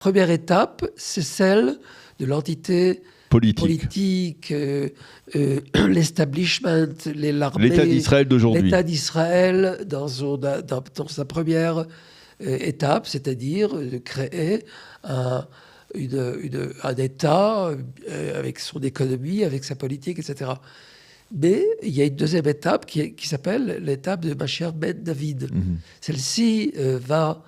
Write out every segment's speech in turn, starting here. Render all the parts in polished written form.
Première étape, c'est celle de l'entité politique, l'establishment, l'armée, l'État d'Israël d'aujourd'hui. L'État d'Israël dans sa première étape, c'est-à-dire de créer un État avec son économie, avec sa politique, etc. Mais il y a une deuxième étape qui s'appelle l'étape de Mashiach ben David. Mm-hmm. Celle-ci va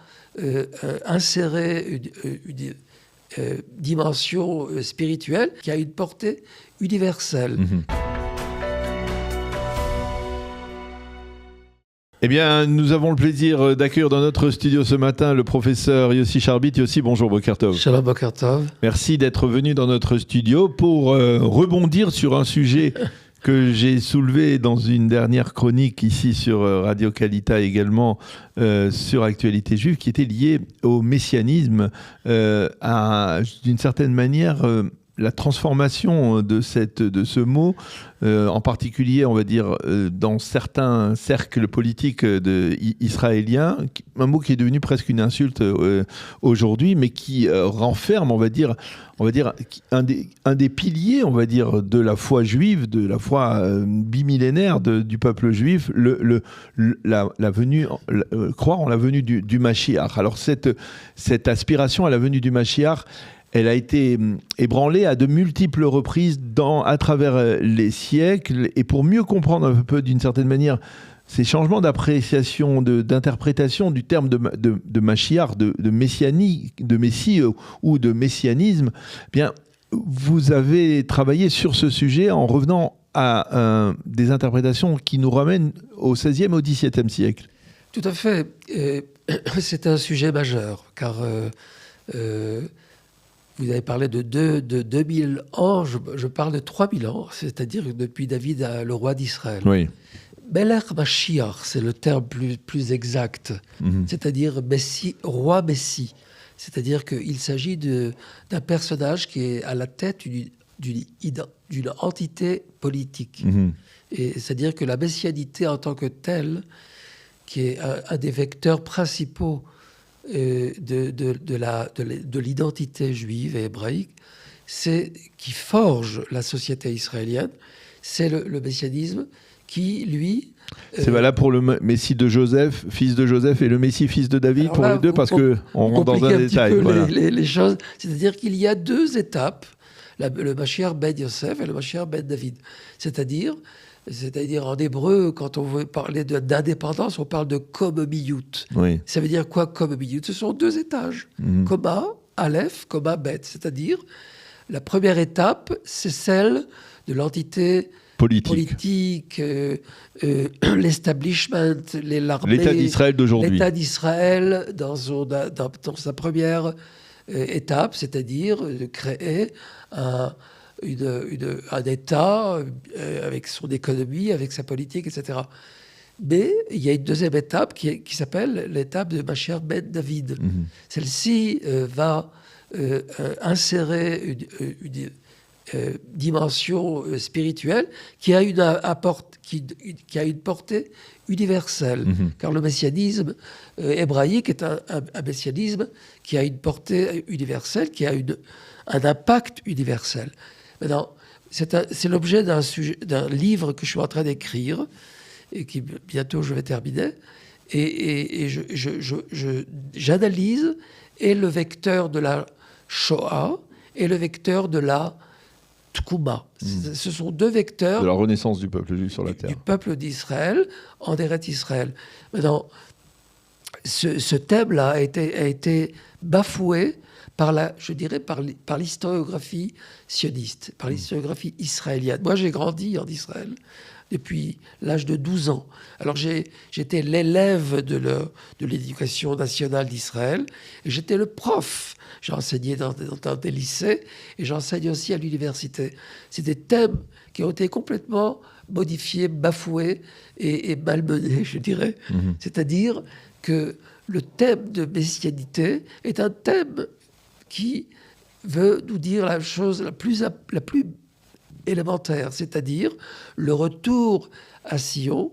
insérer une dimension spirituelle qui a une portée universelle. Mm-hmm. Eh bien, nous avons le plaisir d'accueillir dans notre studio ce matin le professeur Yossi Sharbit. Yossi, bonjour, Boker Tov. Shalom, Boker Tov. Merci d'être venu dans notre studio pour rebondir sur un sujet que j'ai soulevé dans une dernière chronique ici sur Radio Kalita également sur Actualité Juive, qui était lié au messianisme, d'une certaine manière la transformation de ce mot, en particulier, on va dire, dans certains cercles politiques israéliens, un mot qui est devenu presque une insulte aujourd'hui, mais qui renferme, on va dire un des piliers, on va dire, de la foi juive, de la foi bimillénaire du peuple juif, croire en la venue du Mashiach. Alors cette aspiration à la venue du Mashiach, elle a été ébranlée à de multiples reprises à travers les siècles. Et pour mieux comprendre un peu, d'une certaine manière, ces changements d'appréciation, d'interprétation du terme de Mashiach, de messianie, de Messie ou de messianisme, eh bien, vous avez travaillé sur ce sujet en revenant à des interprétations qui nous ramènent au XVIe, au XVIIe siècle. Tout à fait. C'est un sujet majeur, car... vous avez parlé de 2000 ans, je parle de 3000 ans, c'est-à-dire depuis David, le roi d'Israël. Oui. Melech Mashiach, c'est le terme plus exact, c'est-à-dire roi Messie. C'est-à-dire qu'il s'agit d'un personnage qui est à la tête d'une entité politique. Et c'est-à-dire que la messianité en tant que telle, qui est un des vecteurs principaux de l'identité juive et hébraïque, c'est qui forge la société israélienne, c'est le messianisme qui, lui... C'est valable pour le Messie de Joseph, fils de Joseph, et le Messie, fils de David, pour les deux, parce qu'on rentre dans un détail. Voilà. Les choses, c'est-à-dire qu'il y a deux étapes, le Mashiach ben Yosef et le Mashiach ben David. C'est-à-dire en hébreu, quand on veut parler d'indépendance, on parle de komomiyut. Oui. Ça veut dire quoi, komomiyut? Ce sont deux étages. Koma, Aleph, Koma, Bet. C'est-à-dire, la première étape, c'est celle de l'entité politique, l'establishment, l'armée... L'État d'Israël d'aujourd'hui. L'État d'Israël dans sa première étape, c'est-à-dire de créer un État avec son économie, avec sa politique, etc. Mais il y a une deuxième étape qui s'appelle l'étape de Mashiach ben David. Celle-ci va insérer une dimension spirituelle qui a une portée universelle. Car le messianisme hébraïque est un messianisme qui a une portée universelle, qui a un impact universel. Maintenant, c'est l'objet d'un livre que je suis en train d'écrire et qui bientôt je vais terminer. Et j'analyse et le vecteur de la Shoah et le vecteur de la Tkouma. Ce sont deux vecteurs de la renaissance du peuple juif sur la terre. Du peuple d'Israël en Eretz Israël. Maintenant, ce thème-là a été bafoué par l'historiographie sioniste, par l'historiographie israélienne. Moi, j'ai grandi en Israël depuis l'âge de 12 ans. Alors, j'étais l'élève de l'éducation nationale d'Israël et j'étais le prof. J'ai enseigné dans des lycées et j'enseigne aussi à l'université. C'est des thèmes qui ont été complètement modifiés, bafoués et malmenés, je dirais. C'est-à-dire que le thème de messianité est un thème qui veut nous dire la chose la plus élémentaire, c'est-à-dire le retour à Sion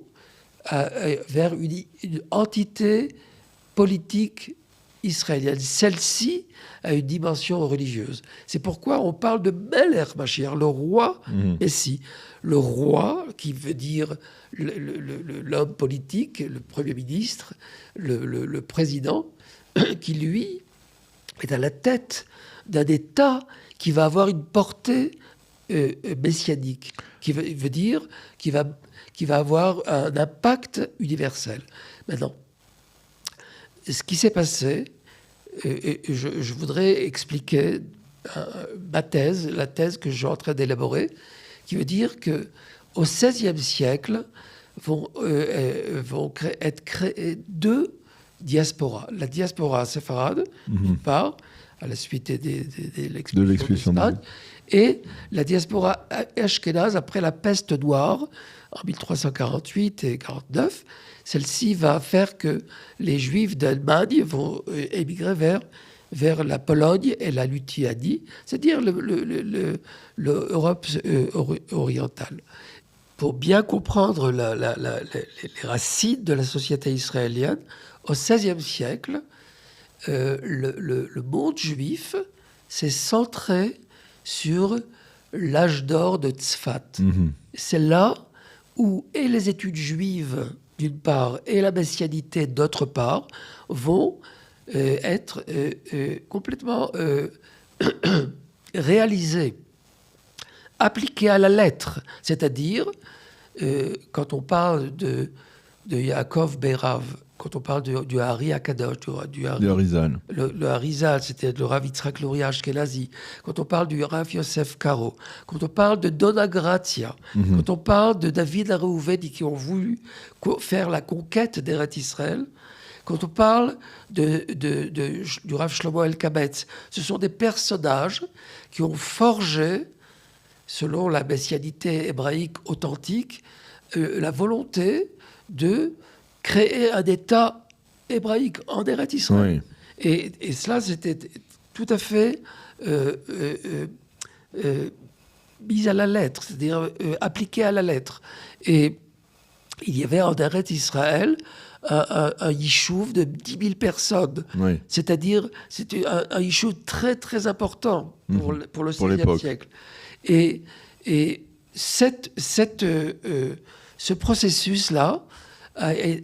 vers une entité politique israélienne. Celle-ci a une dimension religieuse. C'est pourquoi on parle de Melech Mashiach, le roi Messie. Le roi, qui veut dire l'homme politique, le Premier ministre, le président, qui, lui, est à la tête d'un État qui va avoir une portée messianique, qui veut dire qui va avoir un impact universel. Maintenant, ce qui s'est passé, je voudrais expliquer ma thèse, la thèse que je suis en train d'élaborer, qui veut dire qu'au XVIe siècle vont être créées deux diasporas. La diaspora séfarade, d'une part, à la suite de l'expulsion d'Espagne, et la diaspora ashkénaze après la peste noire, en 1348 et 49. Celle-ci va faire que les Juifs d'Allemagne vont émigrer vers la Pologne et la Lituanie, c'est-à-dire l'Europe orientale. Pour bien comprendre les racines de la société israélienne, au XVIe siècle, le monde juif s'est centré sur l'âge d'or de Tzfat. C'est là où et les études juives, d'une part, et la messianité, d'autre part, vont être complètement réalisées, appliquées à la lettre. C'est-à-dire, quand on parle de Yaakov Berav, quand on parle du Hari Akadosh, du Harizal. Le Harizal, c'était le Rav Yitzhak Luria Ashkenazi. Quand on parle du Rav Yosef Karo, quand on parle de Dona Gratia, quand on parle de David Arouvedi qui ont voulu faire la conquête d'Eretz Israël, quand on parle du Rav Shlomo Elkabetz, ce sont des personnages qui ont forgé, selon la messianité hébraïque authentique, la volonté de créer un État hébraïque en Eretz Israël. Oui. Et cela, c'était tout à fait mis à la lettre, c'est-à-dire appliqué à la lettre. Et il y avait en Eretz Israël un yishuv de 10 000 personnes. Oui. C'est-à-dire, c'était un yishuv très, très important pour le XVIe siècle. Et ce processus-là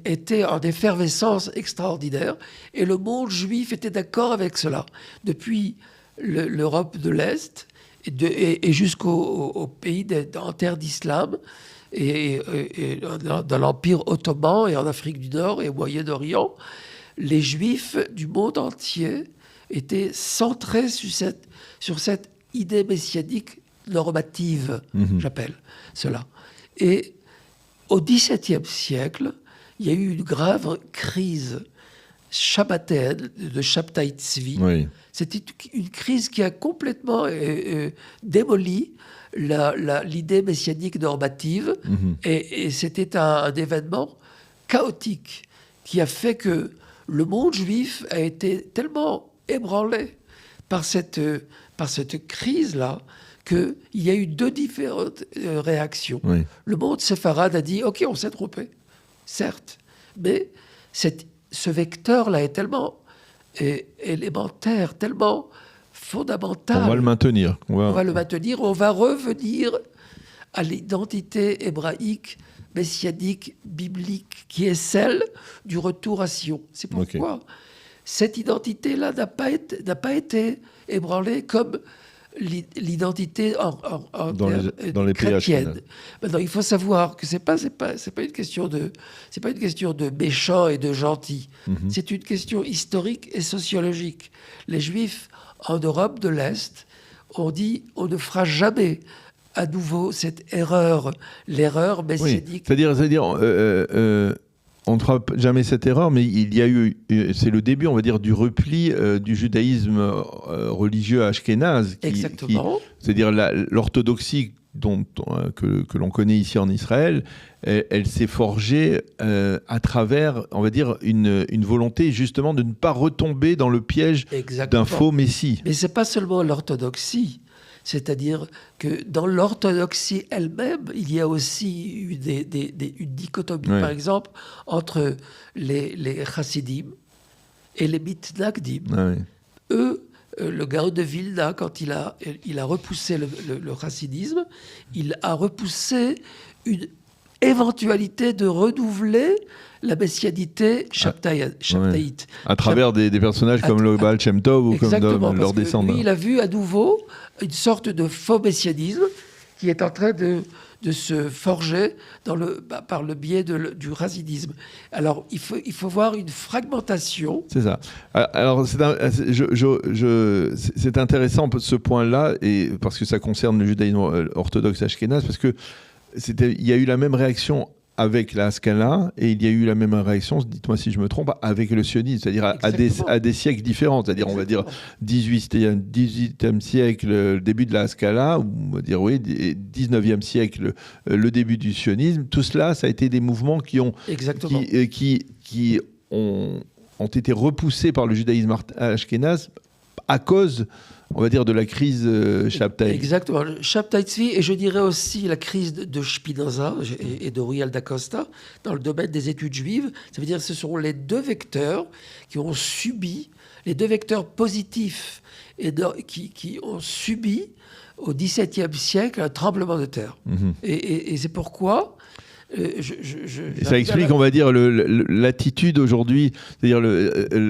était en effervescence extraordinaire, et le monde juif était d'accord avec cela. Depuis l'Europe de l'Est et jusqu'aux pays en terre d'islam, et dans l'Empire ottoman et en Afrique du Nord et au Moyen-Orient, les Juifs du monde entier étaient centrés sur cette idée messianique normative, j'appelle cela. Et au XVIIe siècle, il y a eu une grave crise shabbatéenne de Shabtai Tzvi. Oui. C'était une crise qui a complètement démoli l'idée messianique normative, et c'était un événement chaotique qui a fait que le monde juif a été tellement ébranlé par cette crise-là qu'il y a eu deux différentes réactions. Oui. Le monde séfarade a dit « Ok, on s'est trompé, certes, mais ce vecteur-là est tellement élémentaire, tellement fondamental. On va le maintenir. On va le maintenir, on va revenir à l'identité hébraïque, messianique, biblique, qui est celle du retour à Sion. C'est pourquoi cette identité-là n'a pas été ébranlée comme l'identité dans les chrétienne. Maintenant, il faut savoir que c'est pas une question de méchants et de gentils. C'est une question historique et sociologique. Les Juifs en Europe de l'Est ont dit on ne fera jamais à nouveau cette erreur, l'erreur messianique. Oui. C'est-à-dire on ne fera jamais cette erreur, mais il y a eu, c'est le début, on va dire, du repli du judaïsme religieux ashkénaze. Exactement. C'est-à-dire l'orthodoxie que l'on connaît ici en Israël, elle s'est forgée à travers, on va dire, une volonté justement de ne pas retomber dans le piège d'un faux messie. Mais ce n'est pas seulement l'orthodoxie. C'est-à-dire que dans l'orthodoxie elle-même, il y a aussi une dichotomie, par exemple, entre les chassidim et les Mitnagdim. Ah oui. Eux, le Gaon de Vilna, quand il a repoussé le chassidisme, il a repoussé une éventualité de renouveler la messianité chaptaïte. À travers des personnages comme le Baal Shem Tov ou exactement, comme leurs descendants. Lui, il a vu à nouveau une sorte de faux messianisme qui est en train de se forger par le biais du chassidisme. Alors, il faut voir une fragmentation. C'est ça. Alors, c'est intéressant ce point-là, et parce que ça concerne le judaïsme orthodoxe ashkénaze, parce que il y a eu la même réaction avec la Haskalah, et il y a eu la même réaction, dites-moi si je me trompe, avec le sionisme, c'est-à-dire à des siècles différents, c'est-à-dire on va dire 18e siècle, le début de la Haskalah, ou on va dire 19e siècle, le début du sionisme. Tout cela, ça a été des mouvements qui ont été repoussés par le judaïsme ashkénaze à cause, on va dire, de la crise Shabtai. Exactement, Shabtai Tzvi, et je dirais aussi la crise de Spinoza et de Ruy d'Acosta dans le domaine des études juives. Ça veut dire que ce sont les deux vecteurs qui ont subi, les deux vecteurs positifs qui ont subi au XVIIe siècle un tremblement de terre. Mm-hmm. Et c'est pourquoi... ça explique, on va dire, l'attitude aujourd'hui, c'est-à-dire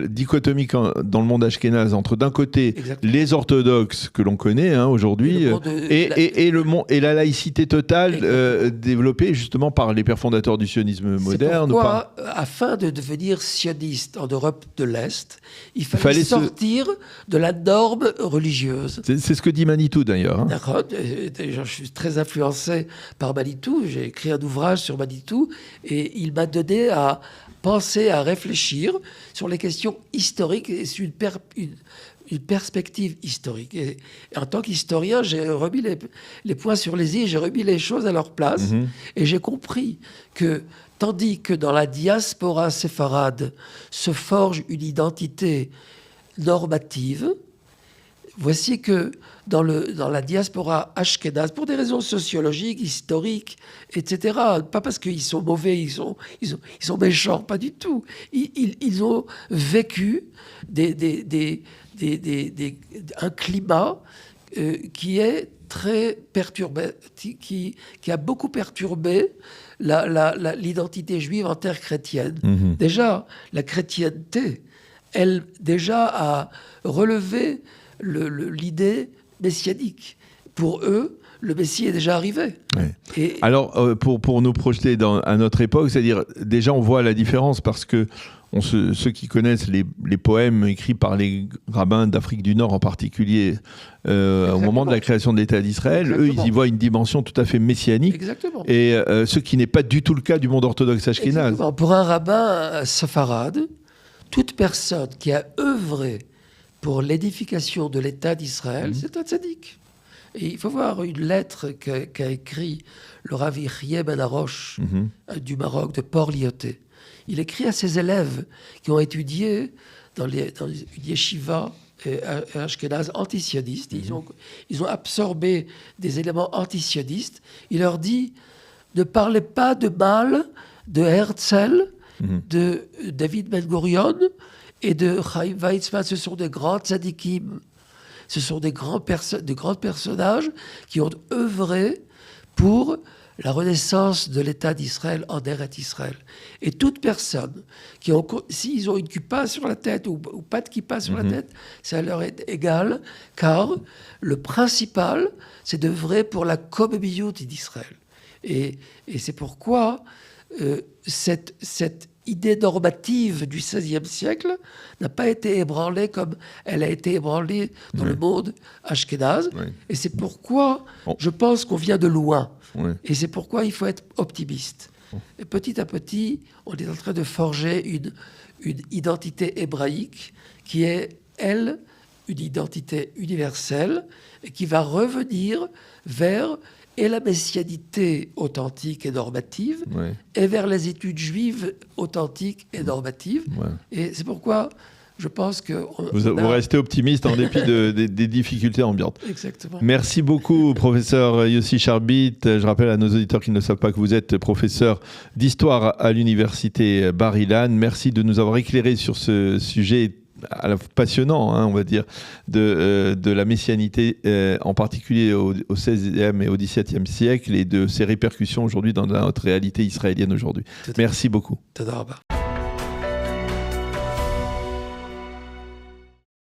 dichotomique dans le monde ashkénaze entre d'un côté exactement. Les orthodoxes que l'on connaît aujourd'hui et la laïcité totale développée justement par les pères fondateurs du sionisme moderne. Pourquoi, afin de devenir sioniste en Europe de l'Est, il fallait sortir de la norme religieuse. C'est ce que dit Manitou d'ailleurs. D'accord. Je suis très influencé par Manitou. J'ai écrit un ouvrage sur Manitou, et il m'a donné à penser, à réfléchir sur les questions historiques et sur une perspective historique. Et en tant qu'historien, j'ai remis les points sur les i, j'ai remis les choses à leur place, et j'ai compris que tandis que dans la diaspora séfarade se forge une identité normative, voici que dans la diaspora ashkénaze, pour des raisons sociologiques, historiques, etc., pas parce qu'ils sont mauvais, ils sont méchants, pas du tout. Ils ont vécu un climat qui est très perturbé, qui a beaucoup perturbé l'identité juive en terre chrétienne. Mm-hmm. Déjà, la chrétienté, elle déjà a relevé l'idée messianique. Pour eux, le Messie est déjà arrivé. Ouais. Alors, pour nous projeter à notre époque, c'est-à-dire, déjà, on voit la différence parce que ceux qui connaissent les poèmes écrits par les rabbins d'Afrique du Nord en particulier, au moment de la création de l'État d'Israël, exactement. Eux, ils y voient une dimension tout à fait messianique. Exactement. Et ce qui n'est pas du tout le cas du monde orthodoxe ashkénaze. Exactement. Pour un rabbin séfarade, toute personne qui a œuvré pour l'édification de l'État d'Israël, c'est un tzaddik. Et il faut voir une lettre qu'a écrit le Rav Yehia Ben Harosh du Maroc, de Port-Lyoté. Il écrit à ses élèves qui ont étudié dans une yeshiva ashkénaze antisionistes. Ils ont absorbé des éléments antisionistes. Il leur dit, ne parlez pas de mal de Herzl, de David Ben Gurion et de Chaim Weizmann. Ce sont des grands tzadikim. Ce sont des grands personnages qui ont œuvré pour la renaissance de l'État d'Israël en Eretz Israël. Et toute personne s'ils ont une kippa sur la tête ou pas de kippa sur la tête, ça leur est égal, car le principal, c'est d'œuvrer pour la communauté d'Israël. Et c'est pourquoi cette idée normative du XVIe siècle n'a pas été ébranlée comme elle a été ébranlée dans le monde ashkénaze. Et c'est pourquoi je pense qu'on vient de loin. Et c'est pourquoi il faut être optimiste. Et petit à petit, on est en train de forger une identité hébraïque qui est, elle, une identité universelle et qui va revenir vers et la messianité authentique et normative, et vers les études juives authentiques et normatives. Et c'est pourquoi je pense que... Vous restez optimiste en dépit des difficultés ambiantes. Exactement. Merci beaucoup, professeur Yossi Charbit. Je rappelle à nos auditeurs qui ne savent pas que vous êtes professeur d'histoire à l'université Bar-Ilan. Merci de nous avoir éclairé sur ce sujet passionnant, on va dire, de la messianité, en particulier au XVIe et au XVIIe siècle, et de ses répercussions aujourd'hui dans notre réalité israélienne aujourd'hui. Merci beaucoup. Toda rabba.